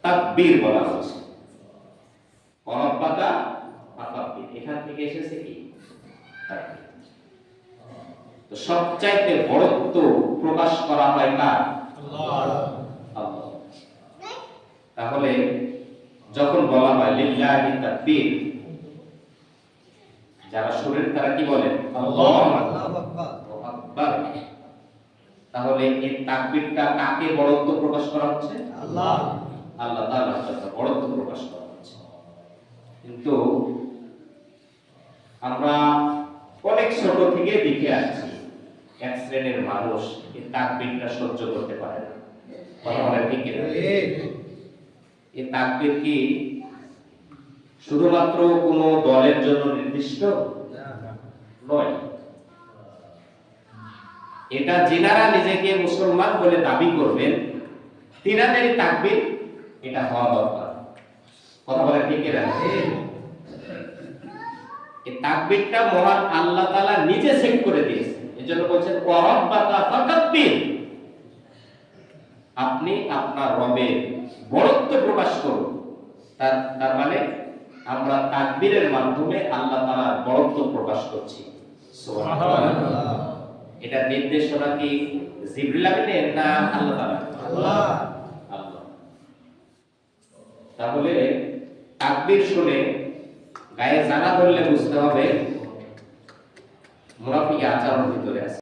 তাকবীর বলা হচ্ছে। ওয়ারাব্বাকা ফাকাব্বির, এখান থেকে এসেছে কি তাকবীর। তো সবচাইতে বড়ত্ব প্রকাশ করা হয় কার? আল্লাহ। তাহলে যখন বলা হয় লিল্লাহি তাকবীর, যারা শরীর তারা কি বলেন? আল্লাহু আকবার। তাহলে এই তাকবীরটা কাকে বড়ত্ব প্রকাশ করা হচ্ছে? আল্লাহ তাআলার জন্য বড়ত্ব প্রকাশ করা হচ্ছে। কিন্তু আমরা অনেক ছোট থেকে দেখে আসছি এক শ্রেণীর মানুষ এই তাকবীরটা সহ্য করতে পারে না। কথা বলেন ঠিক কিনা? এই তাকবীর কি শুধুমাত্র কোন দলের জন্য নির্দিষ্ট নয়। এটা যিনারা নিজেকে মুসলমান বলে দাবি করবেন তিনাদেরই তাকবীর এটা হওয়া দরকার। কথা বলেন ঠিক কিনা? এই তাকবীরটা মহান আল্লাহ তাআলা নিজে সেট করে দিয়েছেন। এজন্য বলেন ওয়ারাব্বাকা ফাকাব্বির, আপনি আপনার রবের বড়ত্ব প্রকাশ করুন। তার মানে আমরা তাকবীরের মাধ্যমে আল্লাহ তাআলার বড়ত্ব প্রকাশ করছি। সুবহানাল্লাহ। এটা নির্দেশনা কি জিবরিল আমিনের না আল্লাহ তাআলা? আল্লাহ। তাহলে তাকবীর শুনে গায়ে জানা ধরলে বুঝতে হবে মুনাফিক আচরণ ভিতরে আছে।